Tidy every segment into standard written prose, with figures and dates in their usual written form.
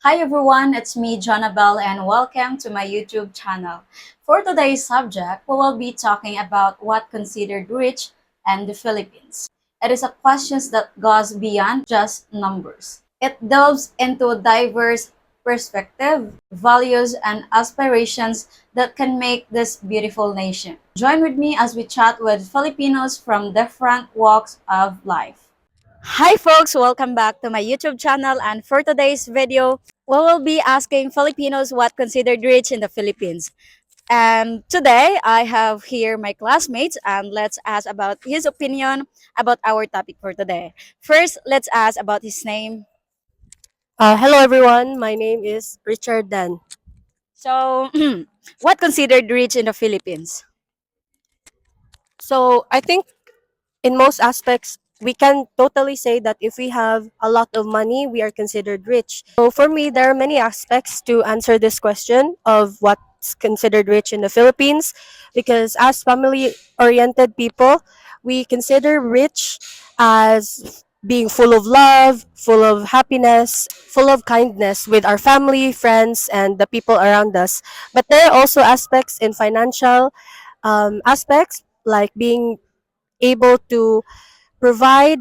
Hi everyone, it's me, Jonabel, and welcome to my YouTube channel. For today's subject, we will be talking about what considered rich and the Philippines. It is a question that goes beyond just numbers. It delves into diverse perspective, values, and aspirations that can make this beautiful nation. Join with me as we chat with Filipinos from different walks of life. Hi folks, welcome back to my YouTube channel, and for today's video, we will be asking Filipinos what considered rich in the Philippines. And today I have here my classmates, and let's ask about his opinion about our topic for today. First, let's ask about his name. Hello everyone, my name is Richard Dan. So, what considered rich in the Philippines? So I think in most aspects, we can totally say that if we have a lot of money, we are considered rich. So for me, there are many aspects to answer this question of what's considered rich in the Philippines, because as family-oriented people, we consider rich as being full of love, full of happiness, full of kindness with our family, friends, and the people around us. But there are also aspects in financial aspects, like being able to provide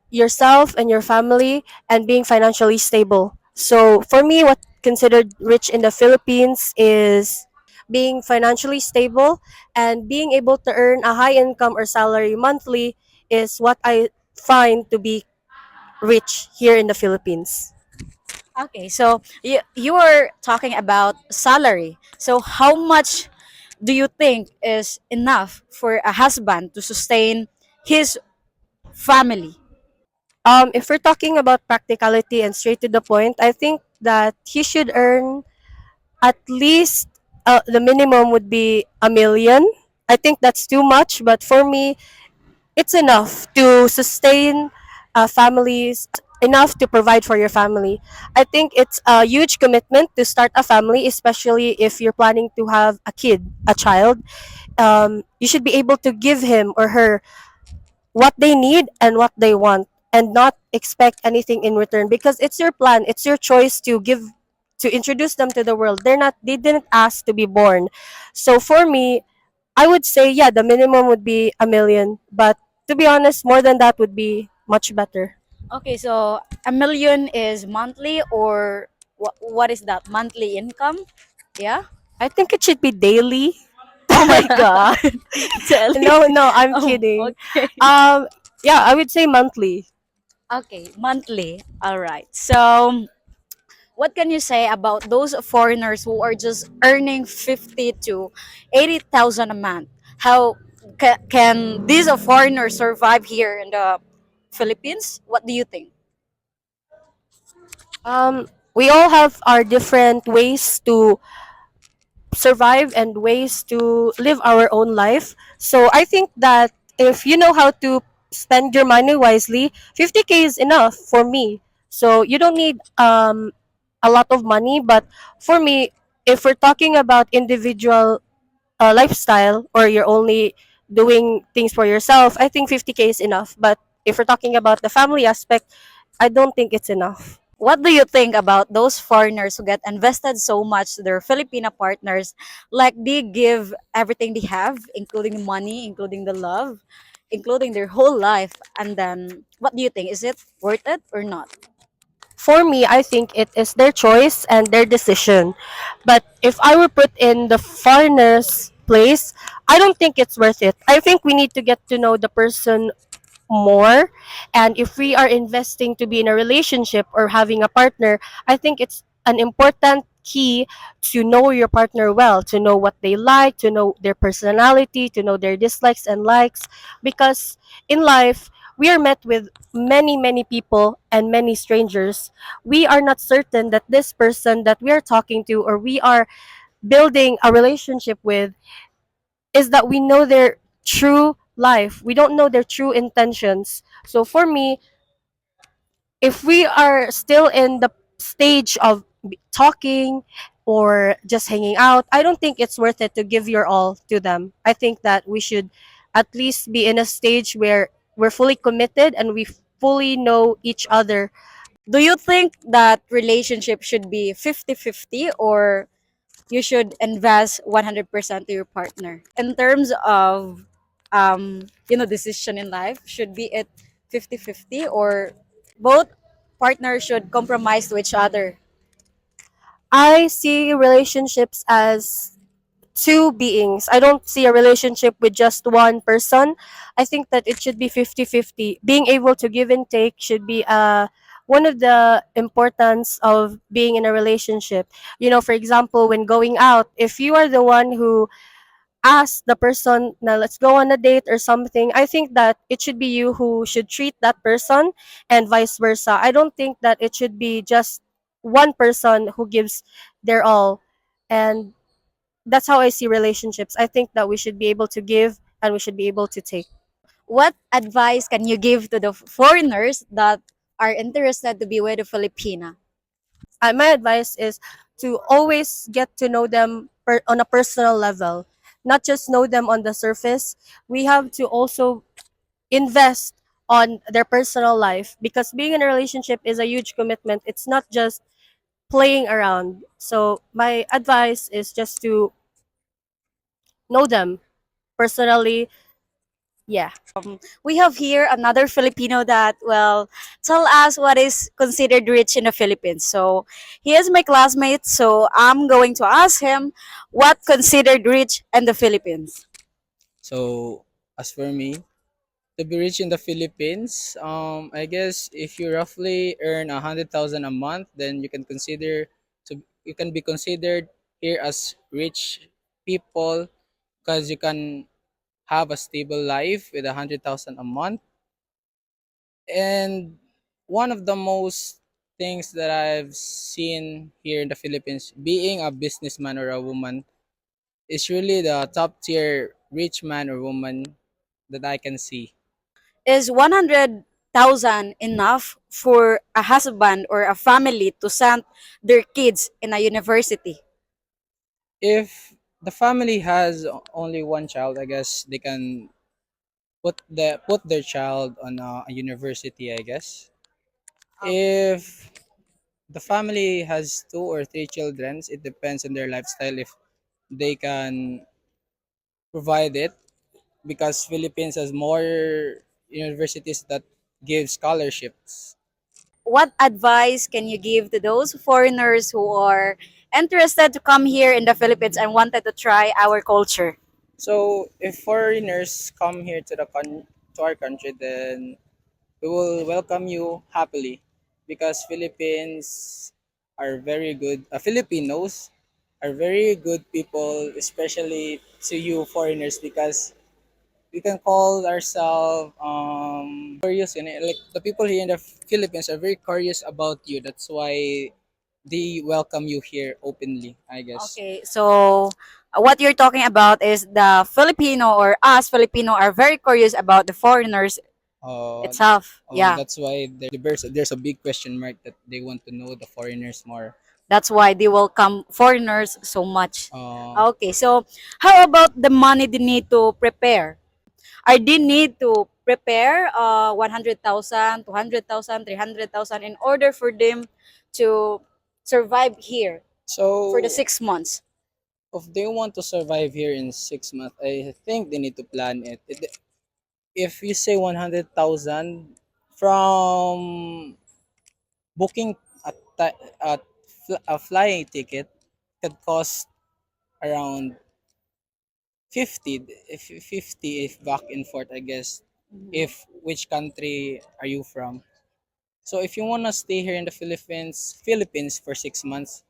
yourself and your family and being financially stable. So for me, what considered rich in the Philippines is being financially stable and being able to earn a high income or salary monthly is what I find to be rich here in the Philippines. Okay, so you were talking about salary. So, how much do you think is enough for a husband to sustain his family? If we're talking about practicality and straight to the point, I think that he should earn at least the minimum would be 1 million. I think that's too much, but for me, it's enough to sustain families, enough to provide for your family. I think it's a huge commitment to start a family, especially if you're planning to have a kid, a child. You should be able to give him or her what they need and what they want and not expect anything in return, because it's your plan, it's your choice to give, to introduce them to the world. They didn't ask to be born. So for me, I would say, yeah, the minimum would be 1 million, but to be honest, more than that would be much better. Okay, so 1 million is monthly, or what is that? Monthly income? Yeah. I think it should be daily. Oh my God. Telly. No, I'm Oh, kidding. okay. um yeah, I would say monthly. Okay, monthly. All right. So, what can you say about those foreigners who are just earning 50 to 80,000 a month? How can these foreigners survive here in the Philippines? What do you think? We all have our different ways to survive and ways to live our own life. So I think that if you know how to spend your money wisely, 50K is enough for me. So you don't need a lot of money, but for me, if we're talking about individual lifestyle, or you're only doing things for yourself, I think 50K is enough. But if we're talking about the family aspect, I don't think it's enough. What do you think about those foreigners who get invested so much to their Filipino partners? Like they give everything they have, including money, including the love, including their whole life. And then, what do you think? Is it worth it or not? For me, I think it is their choice and their decision. But if I were put in the foreigner's place, I don't think it's worth it. I think we need to get to know the person more. And if we are investing to be in a relationship or having a partner, I think it's an important key to know your partner well, to know what they like, to know their personality, to know their dislikes and likes. Because in life, we are met with many, many people and many strangers. We are not certain that this person that we are talking to or we are building a relationship with is that we know their true life. We don't know their true intentions. So for me, if we are still in the stage of talking or just hanging out, I don't think it's worth it to give your all to them. I think that we should at least be in a stage where we're fully committed and we fully know each other. Do you think that relationship should be 50-50, or you should invest 100% to your partner in terms of decision in life? Should be it 50-50, or both partners should compromise to each other? I see relationships as two beings. I don't see a relationship with just one person. I think that it should be 50-50. Being able to give and take should be one of the importance of being in a relationship. You know, for example, when going out, if you are the one who asks the person, now let's go on a date or something, I think that it should be you who should treat that person and vice versa. I don't think that it should be just one person who gives their all. And that's how I see relationships. I think that we should be able to give and we should be able to take. What advice can you give to the foreigners that are interested to be with a Filipina? My advice is to always get to know them on a personal level, not just know them on the surface. We have to also invest on their personal life because being in a relationship is a huge commitment. It's not just playing around. So my advice is just to know them personally. Yeah. We have here another Filipino that will tell us what is considered rich in the Philippines. So he is my classmate, so I'm going to ask him what considered rich in the Philippines. So as for me, to be rich in the Philippines, I guess if you roughly earn 100,000 a month, then you can be considered here as rich people because you can have a stable life with 100,000 a month. And one of the most things that I've seen here in the Philippines, being a businessman or a woman, is really the top tier rich man or woman that I can see. Is 100,000 enough for a husband or a family to send their kids in a university? If the family has only one child, I guess they can put their child on a university, I guess. If the family has two or three children, it depends on their lifestyle if they can provide it, because Philippines has more universities that give scholarships. What advice can you give to those foreigners who are interested to come here in the Philippines and wanted to try our culture? So if foreigners come here to our country, then we will welcome you happily, because Philippines are very good. Filipinos are very good people, especially to you foreigners, because we can call ourselves curious. And like the people here in the Philippines are very curious about you. That's why they welcome you here openly, I guess. Okay, so what you're talking about is the Filipino, or us Filipino, are very curious about the foreigners Uh, itself. Yeah, that's why there's a big question mark that they want to know the foreigners more. that's why they welcome foreigners so much. Uh, Okay, so how about the money they need to prepare? Are they need to prepare 100,000, 200,000, 300,000 in order for them to survive here for the so 6 months? if they want to survive here in 6 months, I think they need to plan it. If you say 100,000 from booking a flying ticket, could cost around 50 if 50 if back and forth, I guess, if which country are you from. So if you want to stay here in the Philippines for 6 months,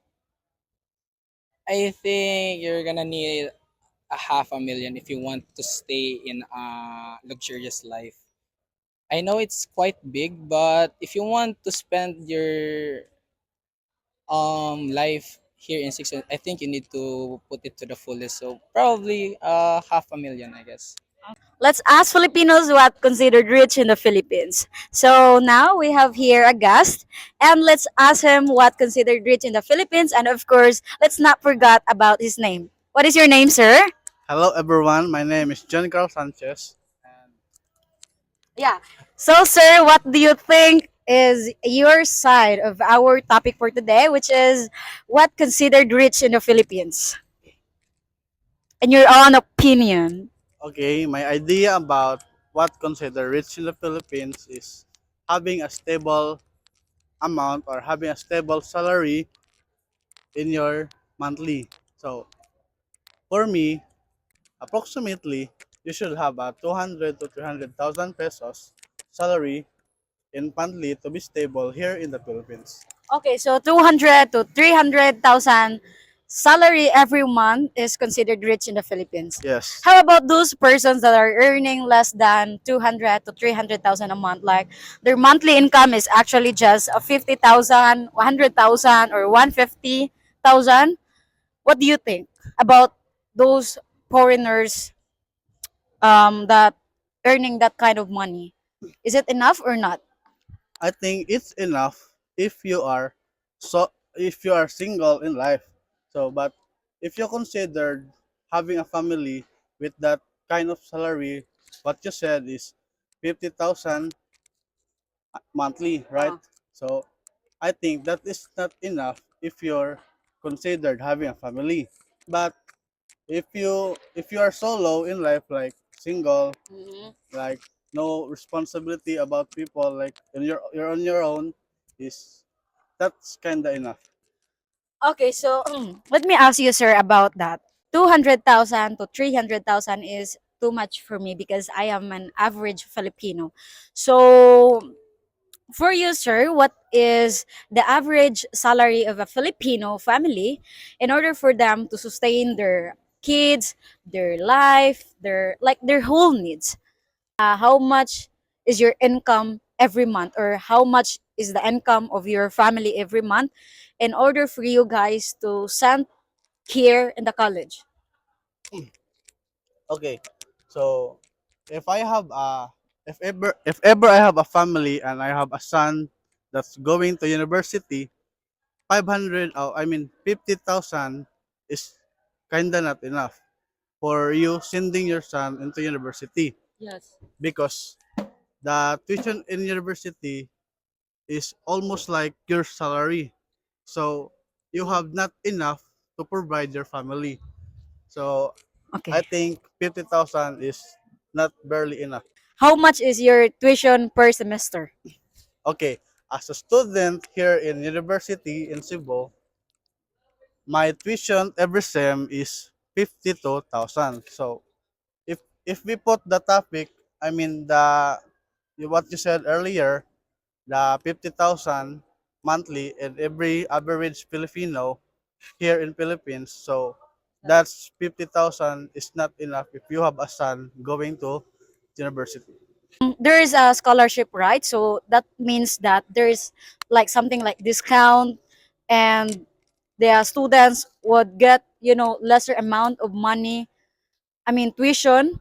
I think you're gonna need a half a million if you want to stay in a luxurious life. I know it's quite big, but if you want to spend your life here in 6 months, I think you need to put it to the fullest. So probably half a million, I guess. Let's ask Filipinos what considered rich in the Philippines. So now we have here a guest, and let's ask him what considered rich in the Philippines. And of course, let's not forget about his name. What is your name, sir? Hello everyone, my name is John Carl Sanchez. And Yeah. So, sir, what do you think? is your side of our topic for today, which is what considered rich in the Philippines, in your own opinion. Okay, my idea about what considered rich in the Philippines is having a stable amount or having a stable salary in your monthly. So for me, approximately you should have a 200 to 300,000 pesos salary in monthly to be stable here in the Philippines. Okay, so 200 to 300,000 salary every month is considered rich in the Philippines. Yes. How about those persons that are earning less than 200 to 300,000 a month? Like their monthly income is actually just 50,000, 100,000, or 150,000. What do you think about those foreigners that earning that kind of money? Is it enough or not? I think it's enough if you are single in life. So but if you considered having a family with that kind of salary, what you said is 50,000 monthly, right? Uh, So I think that is not enough if you're considered having a family. But if you are solo in life, like single, mhm. like no responsibility about people, like you're on your own, is that's kinda enough. Okay, so let me ask you, sir, about that. 200,000 to 300,000 is too much for me because I am an average Filipino. So, for you, sir, what is the average salary of a Filipino family in order for them to sustain their kids, their life, their whole needs? How much is your income every month, or how much is the income of your family every month in order for you guys to send here in the college? Okay, so if I have a if ever I have a family and I have a son that's going to university, 500, oh, I mean 50,000 is kinda not enough for you sending your son into university, Yes. because the tuition in university is almost like your salary. So you have not enough to provide your family. So I Okay. think 50,000 is not barely enough. How much is your tuition per semester? Okay, as a student here in university in Cebu, my tuition every sem is 52,000. So if we put the topic, I mean what you said earlier, the 50,000 monthly and every average Filipino here in Philippines. So that's 50,000 is not enough if you have a son going to university. There is a scholarship, right? So that means that there's like something like discount, and the students would get, lesser amount of money. I mean, tuition.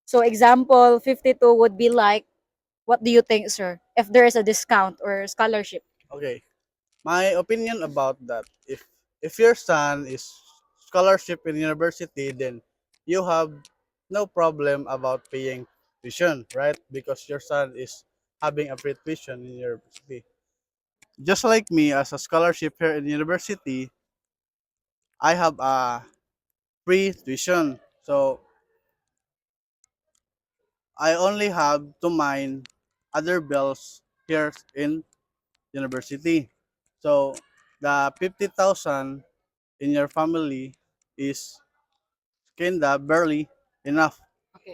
So example, 52 would be like, what do you think, sir? If there is a discount or scholarship? Okay. My opinion about that, if your son is scholarship in university, then you have no problem about paying tuition, right? Because your son is having a free tuition in university. Just like me, as a scholarship here in university, I have a free tuition. So I only have to mind other bills here in university. So the 50,000 in your family is kinda barely enough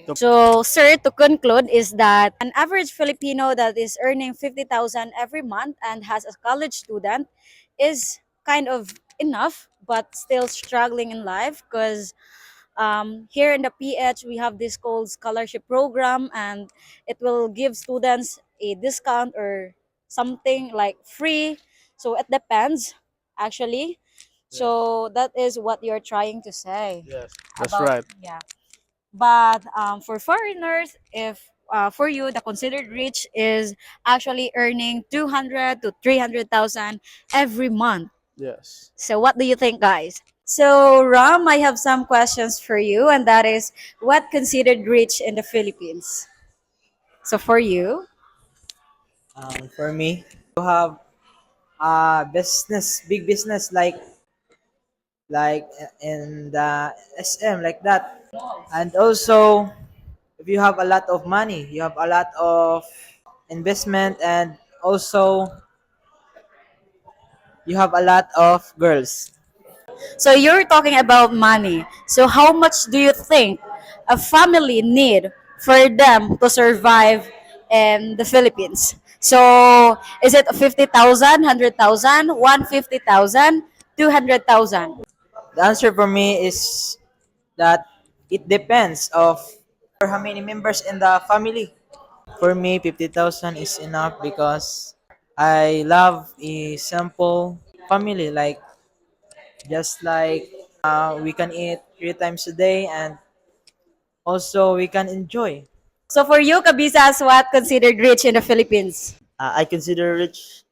to. So, sir, to conclude, is that an average Filipino that is earning 50,000 every month and has a college student is kind of enough, but still struggling in life because here in the PH, we have this called scholarship program, and it will give students a discount or something like free. So, it depends, actually. Yes, So, that is what you're trying to say yes, that's about, right. yeah. But for foreigners, if for you the considered rich is actually earning 200 to 300,000 every month. Yes. So what do you think, guys? So Ram, I have some questions for you, and that is, what considered rich in the Philippines? So for you, For me, to have a business, big business like in the SM like that, and also if you have a lot of money, you have a lot of investment, and also you have a lot of girls. So you're talking about money. So how much do you think a family need for them to survive in the Philippines? So is it 50,000, 100,000, 150,000, 200,000? The answer for me is that it depends of how many members in the family. For me, 50,000 is enough because I love a simple family. Like just like we can eat 3 times a day, and also we can enjoy. So for you, Kabisas, what considered rich in the Philippines? I consider rich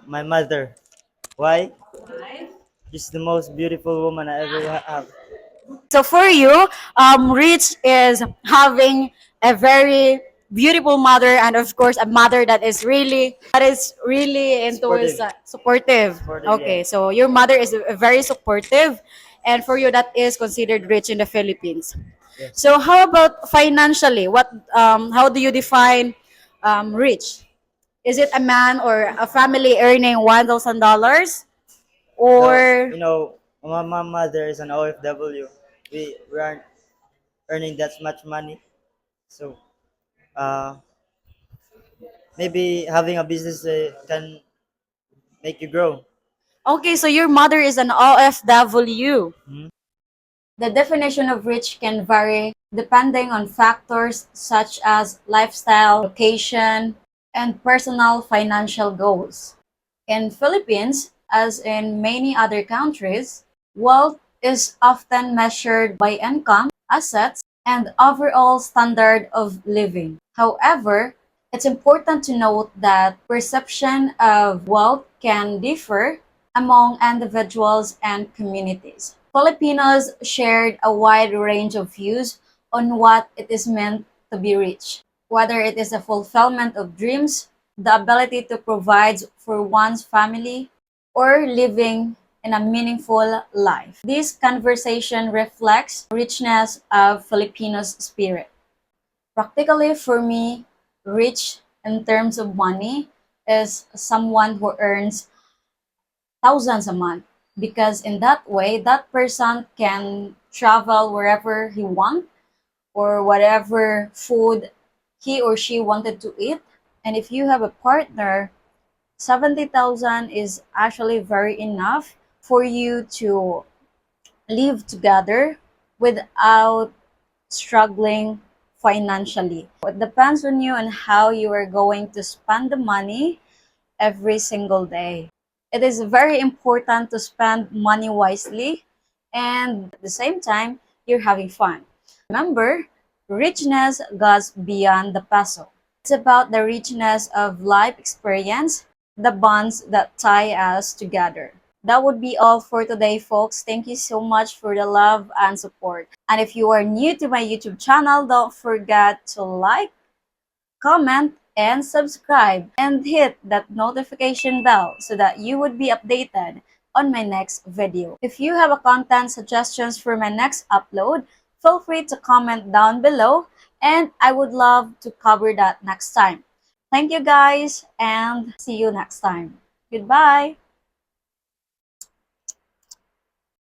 my mother. Why? She's the most beautiful woman I ever have. So for you, rich is having a very beautiful mother, and of course a mother that is really into his Supportive. supportive. Supportive, yeah. Okay, so your mother is very supportive, and for you that is considered rich in the Philippines. Yes. So how about financially? How do you define rich? Is it a man or a family earning $1,000 So, or my mother is an OFW. We aren't earning that much money. So, uh, maybe having a business can make you grow. okay, so your mother is an OFW. Hmm? The definition of rich can vary depending on factors such as lifestyle, location, and personal financial goals. In Philippines, as in many other countries, wealth is often measured by income, assets, and overall standard of living. However, it's important to note that perception of wealth can differ among individuals and communities. Filipinos shared a wide range of views on what it is meant to be rich, whether it is a fulfillment of dreams, the ability to provide for one's family, or living in a meaningful life. This conversation reflects the richness of Filipinos' spirit. Practically, for me, rich in terms of money is someone who earns thousands a month, because in that way that person can travel wherever he wants or whatever food he or she wanted to eat. And if you have a partner, 70,000 is actually very enough for you to live together without struggling financially. It depends on you and how you are going to spend the money every single day. It is very important to spend money wisely, and at the same time, you're having fun. Remember, richness goes beyond the peso. It's about the richness of life experience, the bonds that tie us together. That would be all for today, folks. Thank you so much for the love and support. And if you are new to my YouTube channel, don't forget to like, comment, and subscribe, and hit that notification bell so that you would be updated on my next video. If you have a content suggestions for my next upload, feel free to comment down below, and I would love to cover that next time. Thank you guys, and see you next time. Goodbye!